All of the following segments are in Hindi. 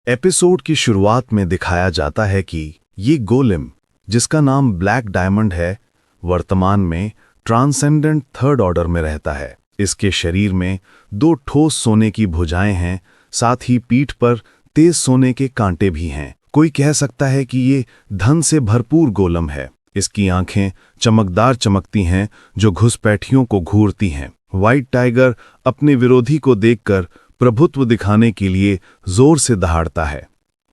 एपिसोड की शुरुआत में दिखाया जाता है कि ये गोलेम, जिसका नाम ब्लैक डायमंड है, वर्तमान में ट्रांसेंडेंट थर्ड ऑर्डर में रहता है। इसके शरीर में 2 ठोस सोने की भुजाएं हैं, साथ ही पीठ पर तेज सोने के कांटे भी हैं। कोई कह सकता है कि ये धन से भरपूर गोलम है। इसकी आंखें चमकदार चमकती हैं जो घुसपैठियों को घूरती हैं। व्हाइट टाइगर अपने विरोधी को देखकर प्रभुत्व दिखाने के लिए जोर से दहाड़ता है।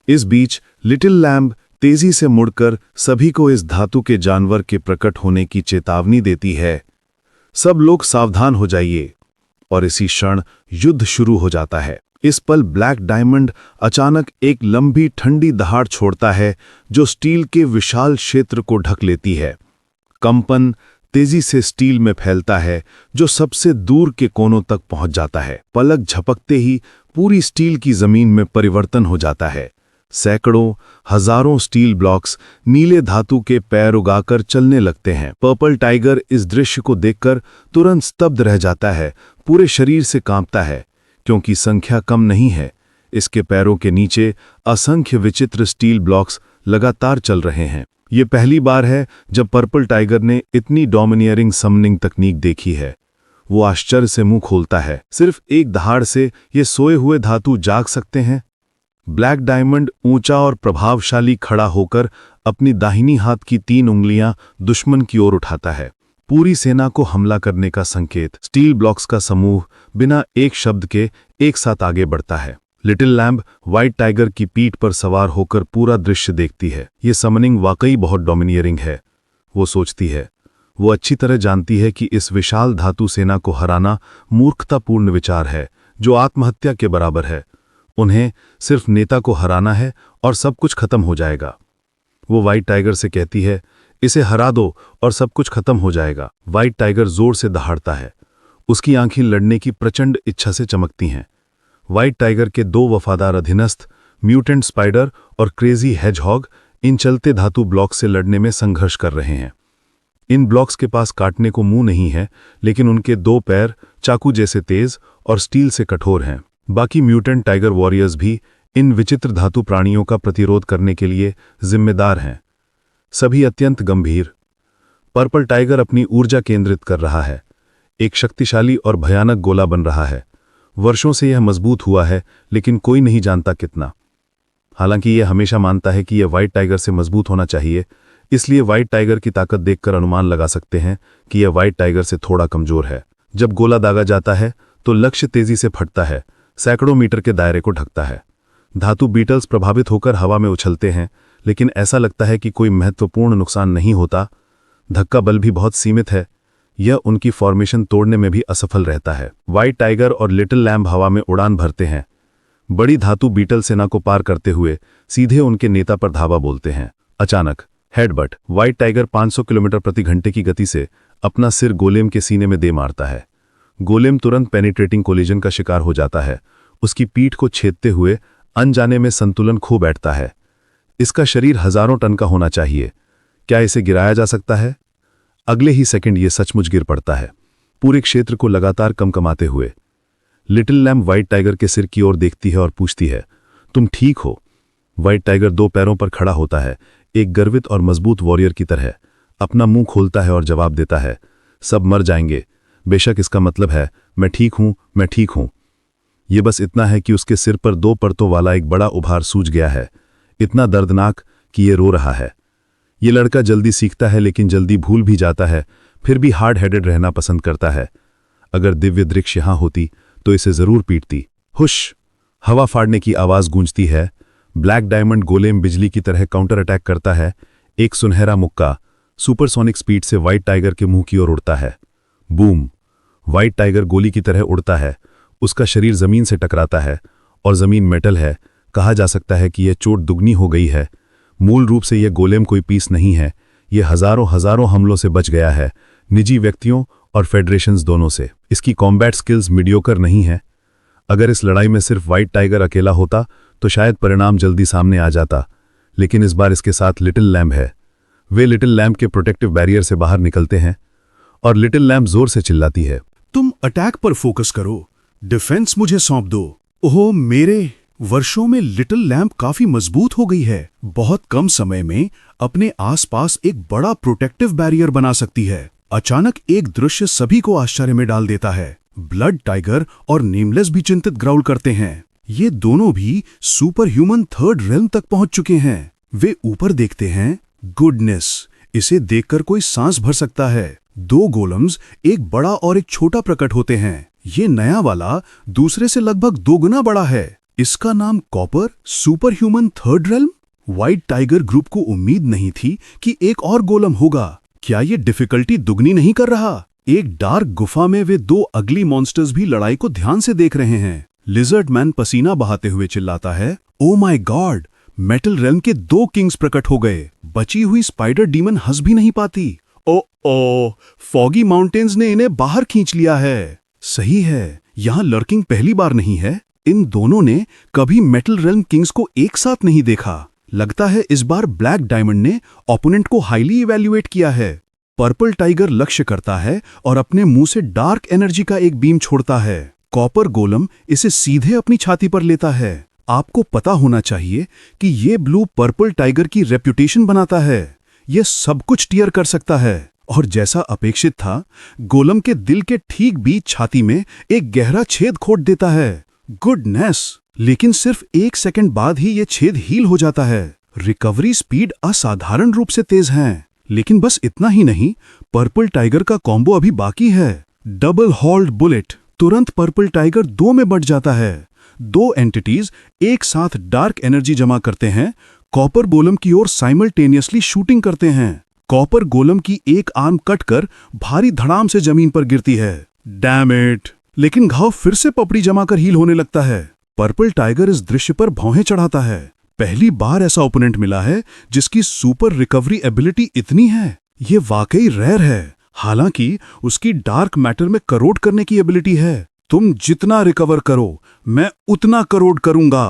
इस बीच लिटिल लैम्ब तेजी से मुड़कर सभी को इस धातु के जानवर के प्रकट होने की चेतावनी देती है। सब लोग सावधान हो जाइए। और इसी क्षण युद्ध शुरू हो जाता है। इस पल ब्लैक डायमंड अचानक एक लंबी ठंडी दहाड़ छोड़ता है जो स्टील के विशाल क्षेत्र को ढक लेती है। कंपन तेजी से स्टील में फैलता है जो सबसे दूर के कोनों तक पहुंच जाता है। पलक झपकते ही पूरी स्टील की जमीन में परिवर्तन हो जाता है। सैकड़ों हजारों स्टील ब्लॉक्स नीले धातु के पैर उगाकर चलने लगते हैं। पर्पल टाइगर इस दृश्य को देखकर तुरंत स्तब्ध रह जाता है, पूरे शरीर से कांपता है, क्योंकि संख्या कम नहीं है। इसके पैरों के नीचे असंख्य विचित्र स्टील ब्लॉक्स लगातार चल रहे हैं। ये पहली बार है जब पर्पल टाइगर ने इतनी डोमिनियरिंग समनिंग तकनीक देखी है। वो आश्चर्य से मुंह खोलता है। सिर्फ एक दहाड़ से ये सोए हुए धातु जाग सकते हैं? ब्लैक डायमंड ऊंचा और प्रभावशाली खड़ा होकर अपनी दाहिनी हाथ की 3 उंगलियां दुश्मन की ओर उठाता है। पूरी सेना को हमला करने का संकेत। स्टील ब्लॉक्स का समूह बिना एक शब्द के एक साथ आगे बढ़ता है। लिटिल लैम्ब व्हाइट टाइगर की पीठ पर सवार होकर पूरा दृश्य देखती है। ये समनिंग वाकई बहुत डोमिनियरिंग है, वो सोचती है। वो अच्छी तरह जानती है कि इस विशाल धातु सेना को हराना मूर्खतापूर्ण विचार है जो आत्महत्या के बराबर है। उन्हें सिर्फ नेता को हराना है और सब कुछ खत्म हो जाएगा। वो व्हाइट टाइगर से कहती है, इसे हरा दो और सब कुछ खत्म हो जाएगा। व्हाइट टाइगर जोर से दहाड़ता है। उसकी आंखें लड़ने की प्रचंड इच्छा से चमकती हैं। व्हाइट टाइगर के 2 वफादार अधीनस्थ म्यूटेंट स्पाइडर और क्रेजी हेजहॉग इन चलते धातु ब्लॉक से लड़ने में संघर्ष कर रहे हैं। इन ब्लॉक्स के पास काटने को मुंह नहीं है, लेकिन उनके 2 पैर चाकू जैसे तेज और स्टील से कठोर हैं। बाकी म्यूटेंट टाइगर वॉरियर्स भी इन विचित्र धातु प्राणियों का प्रतिरोध करने के लिए जिम्मेदार हैं। सभी अत्यंत गंभीर। पर्पल टाइगर अपनी ऊर्जा केंद्रित कर रहा है। एक शक्तिशाली और भयानक गोला बन रहा है। वर्षों से यह मजबूत हुआ है, लेकिन कोई नहीं जानता कितना। हालांकि यह हमेशा मानता है कि यह व्हाइट टाइगर से मजबूत होना चाहिए, इसलिए व्हाइट टाइगर की ताकत देखकर अनुमान लगा सकते हैं कि यह व्हाइट टाइगर से थोड़ा कमजोर है। जब गोला दागा जाता है तो लक्ष्य तेजी से फटता है, सैकड़ों मीटर के दायरे को ढकता है। धातु बीटल्स प्रभावित होकर हवा में उछलते हैं, लेकिन ऐसा लगता है कि कोई महत्वपूर्ण नुकसान नहीं होता। धक्का बल भी बहुत सीमित है। यह उनकी फॉर्मेशन तोड़ने में भी असफल रहता है। व्हाइट टाइगर और लिटिल लैम्ब हवा में उड़ान भरते हैं। बड़ी धातु बीटल सेना को पार करते हुए सीधे उनके नेता पर धावा बोलते हैं। अचानक हेडबट। व्हाइट टाइगर 500 किलोमीटर प्रति घंटे की गति से अपना सिर गोलेम के सीने में दे मारता है। गोलेम तुरंत पेनिट्रेटिंग कोलिजन का शिकार हो जाता है। उसकी पीठ को छेदते हुए अनजाने में संतुलन खो बैठता है। इसका शरीर हजारों टन का होना चाहिए। क्या इसे गिराया जा सकता है? अगले ही सेकंड ये सचमुच गिर पड़ता है, पूरे क्षेत्र को लगातार कमकमाते हुए। लिटिल लैम्ब व्हाइट टाइगर के सिर की ओर देखती है और पूछती है, तुम ठीक हो? व्हाइट टाइगर 2 पैरों पर खड़ा होता है, एक गर्वित और मजबूत वॉरियर की तरह। अपना मुंह खोलता है और जवाब देता है, सब मर जाएंगे। बेशक इसका मतलब है, मैं ठीक हूं, मैं ठीक हूं। ये बस इतना है कि उसके सिर पर 2 परतों वाला एक बड़ा उभार सूज गया है, इतना दर्दनाक कि ये रो रहा है। ये लड़का जल्दी सीखता है, लेकिन जल्दी भूल भी जाता है, फिर भी हार्ड हेडेड रहना पसंद करता है। अगर दिव्य दृक्ष यहां होती तो इसे जरूर पीटती। हुश! हवा फाड़ने की आवाज गूंजती है। ब्लैक डायमंड गोलेम बिजली की तरह काउंटर अटैक करता है। एक सुनहरा मुक्का सुपरसोनिक स्पीड से व्हाइट टाइगर के मुंह की ओर उड़ता है। बूम! व्हाइट टाइगर गोली की तरह उड़ता है। उसका शरीर जमीन से टकराता है और जमीन मेटल है। कहा जा सकता है कि यह चोट दुगनी हो गई है। मूल रूप से यह गोलेम कोई पीस नहीं है। यह हजारों हमलों से बच गया है, निजी व्यक्तियों और फेडरेशंस दोनों से। इसकी कॉम्बैट स्किल्स मीडियोकर नहीं है। अगर इस लड़ाई में सिर्फ व्हाइट टाइगर अकेला होता तो शायद परिणाम जल्दी सामने आ जाता, लेकिन इस बार इसके साथ लिटिल लैम्ब है। वे लिटिल लैम्ब के प्रोटेक्टिव बैरियर से बाहर निकलते हैं और लिटिल लैम्ब जोर से चिल्लाती है, तुम अटैक पर फोकस करो, डिफेंस मुझे सौंप दो। ओह मेरे वर्षों में लिटिल लैम्प काफी मजबूत हो गई है। बहुत कम समय में अपने आसपास एक बड़ा प्रोटेक्टिव बैरियर बना सकती है। अचानक एक दृश्य सभी को आश्चर्य में डाल देता है। ब्लड टाइगर और नेमलेस भी चिंतित ग्राउल करते हैं। ये दोनों भी सुपर ह्यूमन थर्ड रेल्म तक पहुंच चुके हैं। वे ऊपर देखते हैं। गुडनेस, इसे देखकर कोई सांस भर सकता है। दो गोलम्स, एक बड़ा और एक छोटा, प्रकट होते हैं। ये नया वाला दूसरे से लगभग 2 गुना बड़ा है। इसका नाम copper super human third realm. White tiger group को उम्मीद नहीं थी कि एक और गोलम होगा। क्या ये डिफिकल्टी दुगनी नहीं कर रहा? एक डार्क गुफा में वे 2 अगली मॉन्स्टर्स भी लड़ाई को ध्यान से देख रहे हैं। लिजर्ड मैन पसीना बहाते हुए चिल्लाता है, oh my God, metal realm के 2 किंग्स प्रकट हो गए। बची हुई स्पाइडर डीमन हंस भी नहीं पाती। ओ, फॉगी माउंटेन्स ने इन्हें बाहर खींच लिया है। सही है, यहां लर्किंग पहली बार नहीं है। इन दोनों ने कभी मेटल रेल्म किंग्स को एक साथ नहीं देखा। लगता है इस बार ब्लैक डायमंड ने ओपोनेंट को हाईली इवैल्यूएट किया है। पर्पल टाइगर लक्ष्य करता है और अपने मुंह से डार्क एनर्जी का एक बीम छोड़ता है। कॉपर गोलम इसे सीधे अपनी छाती पर लेता है। आपको पता होना चाहिए कि ये ब्लू पर्पल टाइगर की रेप्यूटेशन बनाता है। ये सब कुछ टीयर कर सकता है। और जैसा अपेक्षित था, गोलम के दिल के ठीक बीच छाती में एक गहरा छेद खोद देता है। गुडनेस, लेकिन सिर्फ 1 सेकंड बाद ही यह छेद हील हो जाता है। रिकवरी स्पीड असाधारण रूप से तेज है। लेकिन बस इतना ही नहीं, पर्पल टाइगर का कॉम्बो अभी बाकी है। Double hold bullet. तुरंत पर्पल टाइगर 2 में बढ़ जाता है। 2 एंटिटीज एक साथ डार्क एनर्जी जमा करते हैं, कॉपर गोलम की ओर साइमल्टेनियसली शूटिंग करते हैं। कॉपर गोलम की एक आर्म कटकर भारी धड़ाम से जमीन पर गिरती है। Damn it! लेकिन घाव फिर से पपड़ी जमाकर हील होने लगता है। पर्पल टाइगर इस दृश्य पर भौहें चढ़ाता है। पहली बार ऐसा ओपोनेंट मिला है जिसकी सुपर रिकवरी एबिलिटी इतनी है। ये वाकई रेयर है। हालांकि उसकी डार्क मैटर में करोड करने की एबिलिटी है। तुम जितना रिकवर करो, मैं उतना करोड करूंगा।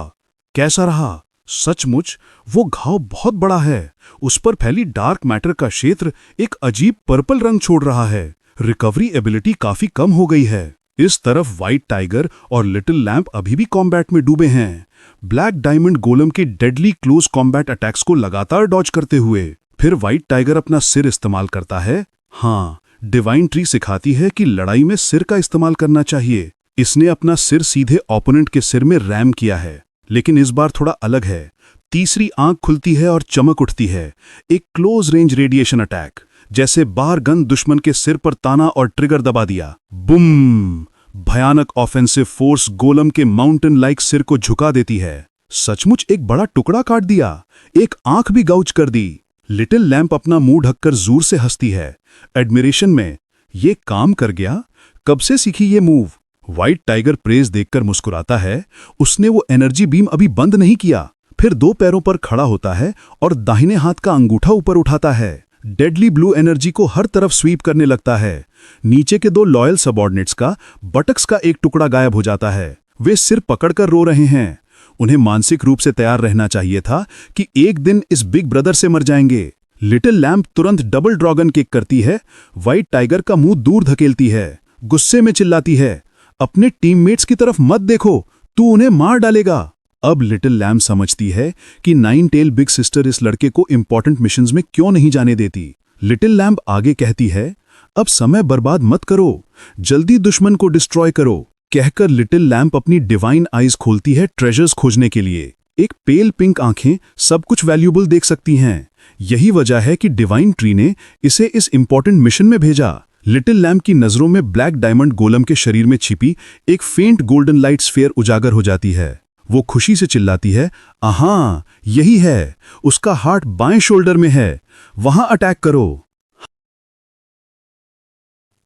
कैसा रहा? सचमुच वो घाव बहुत बड़ा है। उस पर फैली डार्क मैटर का क्षेत्र एक अजीब पर्पल रंग छोड़ रहा है। रिकवरी एबिलिटी काफी कम हो गई है। इस तरफ व्हाइट टाइगर और लिटिल लैम्प अभी भी कॉम्बैट में डूबे हैं। ब्लैक डायमंड गोलम के डेडली क्लोज कॉम्बैट अटैक्स को लगातार डॉज करते हुए। फिर व्हाइट टाइगर अपना सिर इस्तेमाल करता है। हाँ, डिवाइन ट्री सिखाती है कि लड़ाई में सिर का इस्तेमाल करना चाहिए। इसने अपना सिर सीधे ओपोनेंट के सिर में रैम किया है, लेकिन इस बार थोड़ा अलग है। तीसरी आंख खुलती है और चमक उठती है। एक क्लोज रेंज रेडिएशन अटैक, जैसे बार गन दुश्मन के सिर पर ताना और ट्रिगर दबा दिया। बुम! भयानक ऑफेंसिव फोर्स गोलम के माउंटेन लाइक सिर को झुका देती है। सचमुच एक बड़ा टुकड़ा काट दिया, एक आंख भी गाउच कर दी। लिटिल लैम्प अपना मुंह ढककर जोर से हंसती है, एडमिरेशन में। ये काम कर गया? कब से सीखी ये मूव? व्हाइट टाइगर प्रेज देखकर मुस्कुराता है। उसने वो एनर्जी बीम अभी बंद नहीं किया। फिर 2 पैरों पर खड़ा होता है और दाहिने हाथ का अंगूठा ऊपर उठाता है। डेडली ब्लू एनर्जी को हर तरफ स्वीप करने लगता है। नीचे के 2 लॉयल सबऑर्डिनेट्स का बटक्स का एक टुकड़ा गायब हो जाता है। वे सिर पकड़कर रो रहे हैं। उन्हें मानसिक रूप से तैयार रहना चाहिए था कि एक दिन इस बिग ब्रदर से मर जाएंगे। लिटिल लैम्प तुरंत डबल ड्रैगन किक करती है। व्हाइट टाइगर का मुंह दूर धकेलती है। गुस्से में चिल्लाती है, अपने टीममेट्स की तरफ मत देखो, तू उन्हें मार डालेगा। अब लिटिल लैम्प समझती है कि 9 टेल बिग सिस्टर इस लड़के को इंपॉर्टेंट मिशंस में क्यों नहीं जाने देती। लिटिल लैम्प आगे कहती है, अब समय बर्बाद मत करो, जल्दी दुश्मन को डिस्ट्रॉय करो। कहकर लिटिल लैम्प अपनी डिवाइन आईज खोलती है ट्रेजर्स खोजने के लिए। एक पेल पिंक आंखें सब कुछ वैल्यूएबल देख सकती हैं। यही वजह है कि डिवाइन ट्री ने इसे इस इंपॉर्टेंट मिशन में भेजा। लिटिल लैम्प की नजरों में ब्लैक डायमंड गोलम के शरीर में छिपी एक फेंट गोल्डन लाइट स्फीयर उजागर हो जाती है। वो खुशी से चिल्लाती है, आहा, यही है, उसका हार्ट बाएं शोल्डर में है, वहां अटैक करो।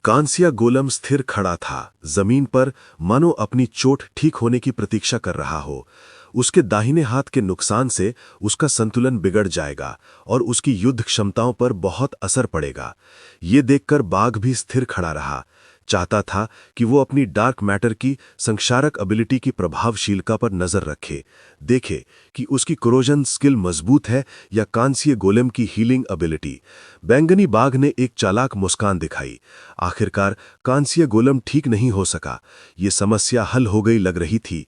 कांसिया गोलम स्थिर खड़ा था, जमीन पर, मानो अपनी चोट ठीक होने की प्रतीक्षा कर रहा हो। उसके दाहिने हाथ के नुकसान से उसका संतुलन बिगड़ जाएगा और उसकी युद्ध क्षमताओं पर बहुत असर पड़ेगा। ये देखकर बाघ भी स्थिर खड़ा रहा, चाहता था कि वो अपनी डार्क मैटर की संक्षारक एबिलिटी की प्रभावशीलता पर नजर रखे, देखे कि उसकी कोरोजन स्किल मजबूत है या कांसीय गोलेम की हीलिंग एबिलिटी। बैंगनी बाघ ने एक चालाक मुस्कान दिखाई। आखिरकार कांसीय गोलेम ठीक नहीं हो सका। ये समस्या हल हो गई लग रही थी।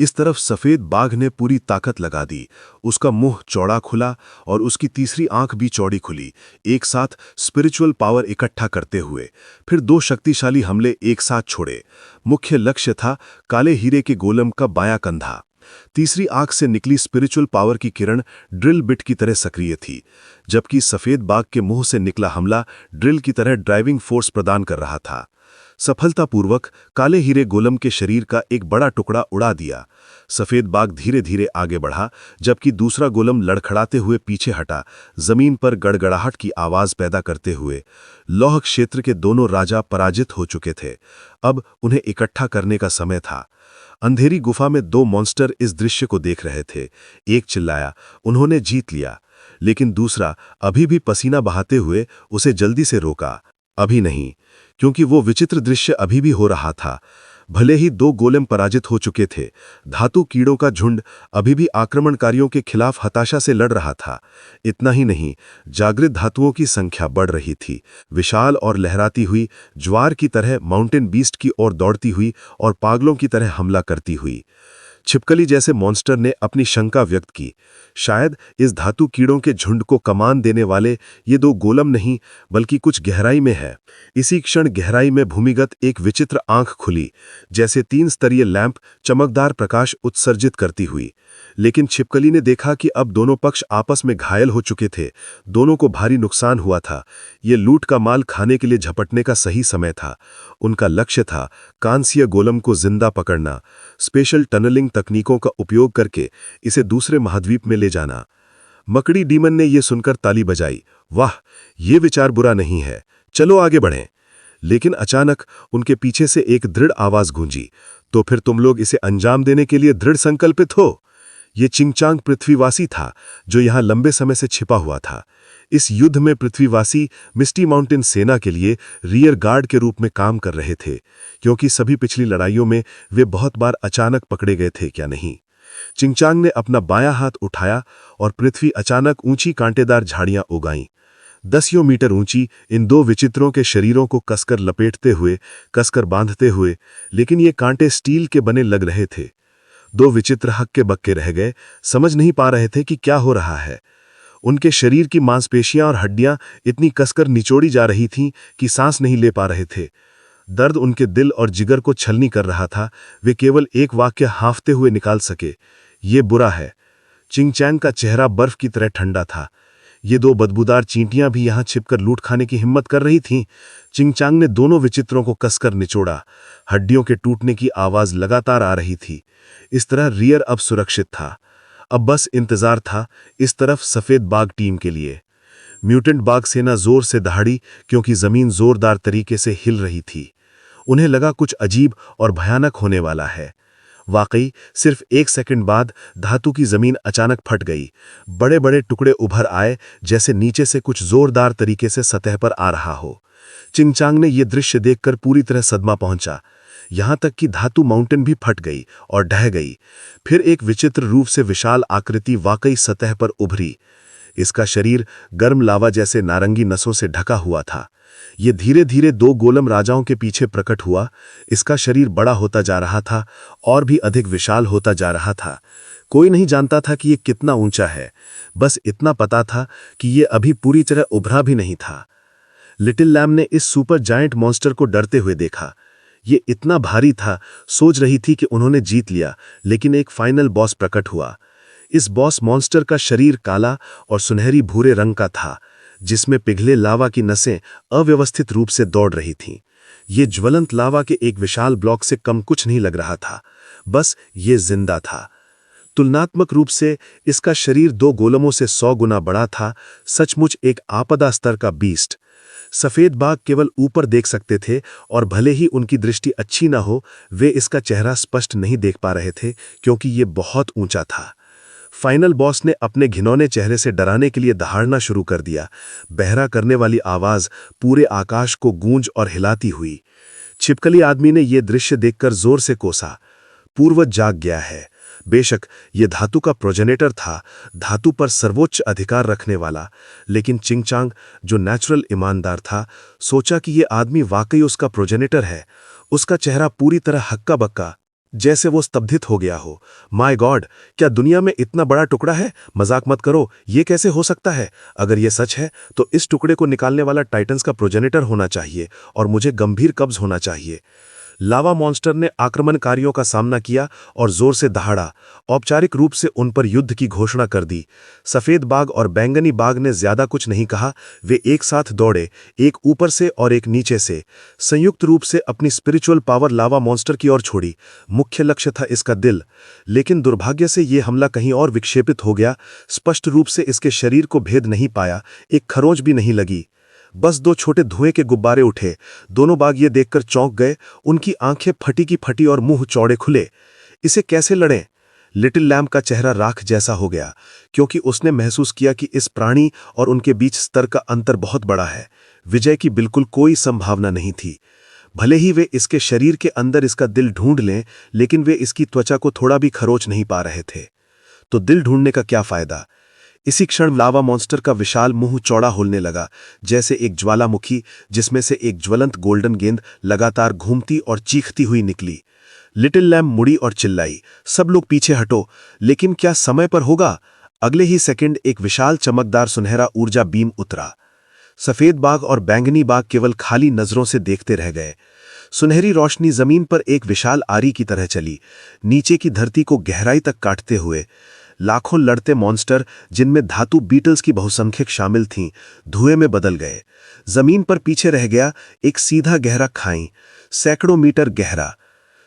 इस तरफ सफेद बाघ ने पूरी ताकत लगा दी। उसका मुंह चौड़ा खुला और उसकी तीसरी आंख भी चौड़ी खुली, एक साथ स्पिरिचुअल पावर इकट्ठा करते हुए। फिर दो शक्तिशाली हमले एक साथ छोड़े। मुख्य लक्ष्य था काले हीरे के गोलम का बायां कंधा। तीसरी आंख से निकली स्पिरिचुअल पावर की किरण ड्रिल बिट की तरह सक्रिय थी, जबकि सफेद बाघ के मुंह से निकला हमला ड्रिल की तरह ड्राइविंग फोर्स प्रदान कर रहा था। सफलतापूर्वक काले हीरे गोलम के शरीर का एक बड़ा टुकड़ा उड़ा दिया। सफेद बाघ धीरे धीरे आगे बढ़ा, जबकि दूसरा गोलम लड़खड़ाते हुए पीछे हटा, जमीन पर गड़गड़ाहट की आवाज पैदा करते हुए। लौह क्षेत्र के दोनों राजा पराजित हो चुके थे। अब उन्हें इकट्ठा करने का समय था। अंधेरी गुफा में दो मॉन्स्टर इस दृश्य को देख रहे थे। एक चिल्लाया, उन्होंने जीत लिया, लेकिन दूसरा अभी भी पसीना बहाते हुए उसे जल्दी से रोका। अभी नहीं, क्योंकि वो विचित्र दृश्य अभी भी हो रहा था। भले ही दो गोलेम पराजित हो चुके थे, धातु कीड़ों का झुंड अभी भी आक्रमणकारियों के खिलाफ हताशा से लड़ रहा था। इतना ही नहीं, जागृत धातुओं की संख्या बढ़ रही थी, विशाल और लहराती हुई, ज्वार की तरह माउंटेन बीस्ट की ओर दौड़ती हुई और पागलों की तरह हमला करती हुई। छिपकली जैसे मॉन्स्टर ने अपनी शंका व्यक्त की, शायद इस धातु कीड़ों के झुंड को कमान देने वाले ये दो गोलम नहीं, बल्कि कुछ गहराई में है। इसी क्षण गहराई में भूमिगत एक विचित्र आंख खुली, जैसे 3 स्तरीय लैंप चमकदार प्रकाश उत्सर्जित करती हुई। लेकिन छिपकली ने देखा कि अब दोनों पक्ष आपस में घायल हो चुके थे, दोनों को भारी नुकसान हुआ था। ये लूट का माल खाने के लिए झपटने का सही समय था। उनका लक्ष्य था कांस्य गोलम को जिंदा पकड़ना, स्पेशल टनलिंग तकनीकों का उपयोग करके इसे दूसरे महाद्वीप में ले जाना। मकड़ी डीमन ने यह सुनकर ताली बजाई, वाह, ये विचार बुरा नहीं है, चलो आगे बढ़ें। लेकिन अचानक उनके पीछे से एक दृढ़ आवाज गूंजी, तो फिर तुम लोग इसे अंजाम देने के लिए दृढ़ संकल्पित हो? ये चिंगचांग पृथ्वीवासी था, जो यहां लंबे समय से छिपा हुआ था। इस युद्ध में पृथ्वीवासी मिस्टी माउंटेन सेना के लिए रियर गार्ड के रूप में काम कर रहे थे, क्योंकि सभी पिछली लड़ाइयों में वे बहुत बार अचानक पकड़े गए थे, क्या नहीं? चिंगचांग ने अपना बायां हाथ उठाया और पृथ्वी अचानक ऊंची कांटेदार झाड़ियां उगाईं। 10 मीटर ऊंची इन दो विचित्रों के शरीरों को कसकर लपेटते हुए, कसकर बांधते हुए, लेकिन ये कांटे स्टील के बने लग रहे थे। दो विचित्र हक्के बक्के रह गए, समझ नहीं पा रहे थे कि क्या हो रहा है। उनके शरीर की मांसपेशियां और हड्डियां इतनी कसकर निचोड़ी जा रही थीं कि सांस नहीं ले पा रहे थे। दर्द उनके दिल और जिगर को छलनी कर रहा था। वे केवल एक वाक्य हांफते हुए निकाल सके, ये बुरा है। चिंगचैंग का चेहरा बर्फ की तरह ठंडा था। ये दो बदबूदार चींटियां भी यहां छिपकर लूट खाने की हिम्मत कर रही थीं। चिंगचांग ने दोनों विचित्रों को कसकर निचोड़ा। हड्डियों के टूटने की आवाज लगातार आ रही थी। इस तरह रियर अब सुरक्षित था। अब बस इंतजार था इस तरफ सफेद बाघ टीम के लिए। म्यूटेंट बाघ सेना जोर से दहाड़ी, क्योंकि जमीन जोरदार तरीके से हिल रही थी। उन्हें लगा कुछ अजीब और भयानक होने वाला है। वाकई सिर्फ 1 सेकंड बाद धातु की जमीन अचानक फट गई। बड़े बड़े टुकड़े उभर आए, जैसे नीचे से कुछ जोरदार तरीके से सतह पर आ रहा हो। चिंगचांग ने यह दृश्य देखकर पूरी तरह सदमा पहुंचा। यहां तक कि धातु माउंटेन भी फट गई और ढह गई। फिर एक विचित्र रूप से विशाल आकृति वाकई सतह पर उभरी। इसका शरीर गर्म लावा जैसे नारंगी नसों से ढका हुआ था। ये धीरे धीरे 2 गोलम राजाओं के पीछे प्रकट हुआ। इसका शरीर बड़ा होता जा रहा था और भी अधिक विशाल होता जा रहा था। कोई नहीं जानता था कि ये कितना ऊंचा है, बस इतना पता था कि ये अभी पूरी तरह उभरा भी नहीं था। लिटिल लैम ने इस सुपर जायंट मॉन्स्टर को डरते हुए देखा। ये इतना भारी था, सोच रही थी कि उन्होंने जीत लिया, लेकिन एक फाइनल बॉस प्रकट हुआ। इस बॉस मॉन्स्टर का शरीर काला और सुनहरी भूरे रंग का था, जिसमें पिघले लावा की नसें अव्यवस्थित रूप से दौड़ रही थीं। ये ज्वलंत लावा के एक विशाल ब्लॉक से कम कुछ नहीं लग रहा था, बस ये जिंदा था। तुलनात्मक रूप से इसका शरीर 2 गोलमों से 100 गुना बड़ा था। सचमुच एक आपदा स्तर का बीस्ट। सफेद बाघ केवल ऊपर देख सकते थे, और भले ही उनकी दृष्टि अच्छी न हो, वे इसका चेहरा स्पष्ट नहीं देख पा रहे थे, क्योंकि ये बहुत ऊंचा था। फाइनल बॉस ने अपने घिनौने चेहरे से डराने के लिए दहाड़ना शुरू कर दिया। बहरा करने वाली आवाज पूरे आकाश को गूंज और हिलाती हुई। छिपकली आदमी ने यह दृश्य देखकर जोर से कोसा, पूर्वज जाग गया है। बेशक ये धातु का प्रोजेनेटर था, धातु पर सर्वोच्च अधिकार रखने वाला, लेकिन चिंगचांग, जो नेचुरल ईमानदार था, सोचा कि ये आदमी वाकई उसका प्रोजेनेटर है। उसका चेहरा पूरी तरह हक्का बक्का, जैसे वो स्तब्धित हो गया हो। माय गॉड, क्या दुनिया में इतना बड़ा टुकड़ा है? मजाक मत करो, ये कैसे हो सकता है? अगर ये सच है तो इस टुकड़े को निकालने वाला टाइटन्स का प्रोजेनेटर होना चाहिए और मुझे गंभीर कब्ज होना चाहिए। लावा मॉन्स्टर ने आक्रमणकारियों का सामना किया और जोर से दहाड़ा, औपचारिक रूप से उन पर युद्ध की घोषणा कर दी। सफेद बाघ और बैंगनी बाघ ने ज्यादा कुछ नहीं कहा, वे एक साथ दौड़े, एक ऊपर से और एक नीचे से, संयुक्त रूप से अपनी स्पिरिचुअल पावर लावा मॉन्स्टर की ओर छोड़ी। मुख्य लक्ष्य था इसका दिल, लेकिन दुर्भाग्य से ये हमला कहीं और विक्षेपित हो गया। स्पष्ट रूप से इसके शरीर को भेद नहीं पाया, एक खरोंच भी नहीं लगी, बस दो छोटे धुएं के गुब्बारे उठे। दोनों बाघ ये देखकर चौंक गए, उनकी आंखें फटी की फटी और मुंह चौड़े खुले। इसे कैसे लड़ें? लिटिल लैम्प का चेहरा राख जैसा हो गया, क्योंकि उसने महसूस किया कि इस प्राणी और उनके बीच स्तर का अंतर बहुत बड़ा है। विजय की बिल्कुल कोई संभावना नहीं थी। भले ही वे इसके शरीर के अंदर इसका दिल ढूंढ लें, लेकिन वे इसकी त्वचा को थोड़ा भी खरोच नहीं पा रहे थे। तो दिल ढूंढने का क्या फायदा? इसी क्षण लावा मॉन्स्टर का विशाल मुंह चौड़ा होने लगा, जैसे एक ज्वालामुखी जिसमें से एक ज्वलंत गोल्डन गेंद लगातार घूमती और चीखती हुई निकली। लिटिल लैम्प मुड़ी और चिल्लाई, सब लोग पीछे हटो। लेकिन क्या समय पर होगा? अगले ही सेकंड एक विशाल चमकदार सुनहरा ऊर्जा बीम उतरा। सफेद बाघ और बैंगनी बाघ केवल खाली नजरों से देखते रह गए। सुनहरी रोशनी जमीन पर एक विशाल आरी की तरह चली, नीचे की धरती को गहराई तक काटते हुए। लाखों लड़ते मॉन्स्टर, जिनमें धातु बीटल्स की बहुसंख्यक शामिल थीं, धुएं में बदल गए। जमीन पर पीछे रह गया एक सीधा गहरा खाई, सैकड़ों मीटर गहरा।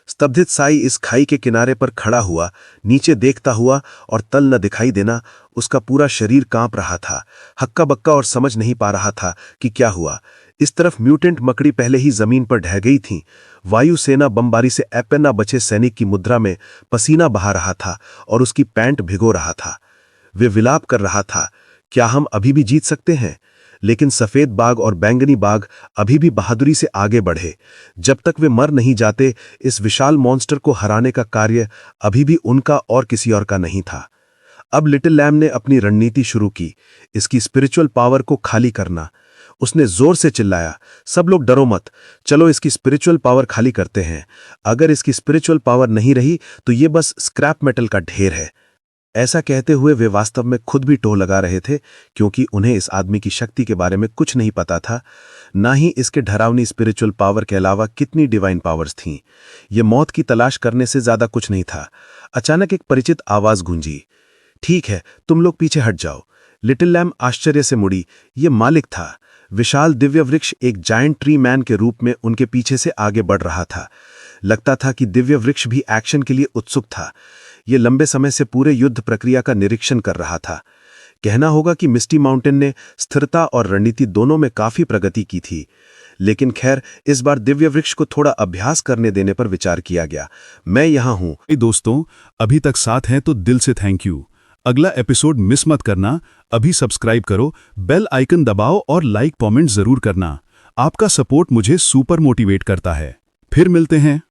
स्तब्धित साई इस खाई के किनारे पर खड़ा हुआ, नीचे देखता हुआ, और तल न दिखाई देना। उसका पूरा शरीर कांप रहा था, हक्का बक्का, और समझ नहीं पा रहा था कि क्या हुआ। इस तरफ म्यूटेंट मकड़ी पहले ही जमीन पर ढह गई थी। वायुसेना बमबारी से ऐपे न बचे सैनिक की मुद्रा में पसीना बहा रहा था और उसकी पैंट भिगो रहा था। वे विलाप कर रहा था, क्या हम अभी भी जीत सकते हैं? लेकिन सफेद बाघ और बैंगनी बाघ अभी भी बहादुरी से आगे बढ़े। जब तक वे मर नहीं जाते, इस विशाल मॉन्स्टर को हराने का कार्य अभी भी उनका और किसी और का नहीं था। अब लिटिल लैम्प ने अपनी रणनीति शुरू की, इसकी स्पिरिचुअल पावर को खाली करना। उसने जोर से चिल्लाया, सब लोग डरो मत, चलो इसकी स्पिरिचुअल पावर खाली करते हैं। अगर इसकी स्पिरिचुअल पावर नहीं रही तो ये बस स्क्रैप मेटल का ढेर है। ऐसा कहते हुए वे वास्तव में खुद भी टोह लगा रहे थे, क्योंकि उन्हें इस आदमी की शक्ति के बारे में कुछ नहीं पता था, ना ही इसके डरावनी स्पिरिचुअल पावर के अलावा कितनी डिवाइन पावर्स थीं। ये मौत की तलाश करने से ज्यादा कुछ नहीं था। अचानक एक परिचित आवाज गूंजी, ठीक है, तुम लोग पीछे हट जाओ। लिटिल लैम्प आश्चर्य से मुड़ी। ये मालिक था। विशाल दिव्य वृक्ष एक जायंट ट्री मैन के रूप में उनके पीछे से आगे बढ़ रहा था। लगता था कि दिव्य वृक्ष भी एक्शन के लिए उत्सुक था। ये लंबे समय से पूरे युद्ध प्रक्रिया का निरीक्षण कर रहा था। कहना होगा कि मिस्टी माउंटेन ने स्थिरता और रणनीति दोनों में काफी प्रगति की थी। लेकिन खैर, इस बार दिव्य वृक्ष को थोड़ा अभ्यास करने देने पर विचार किया गया। मैं यहां हूं। दोस्तों, अभी तक साथ हैं तो दिल से थैंक यू। अगला एपिसोड मिस मत करना। अभी सब्सक्राइब करो, बेल आइकन दबाओ और लाइक कमेंट जरूर करना। आपका सपोर्ट मुझे सुपर मोटिवेट करता है। फिर मिलते हैं।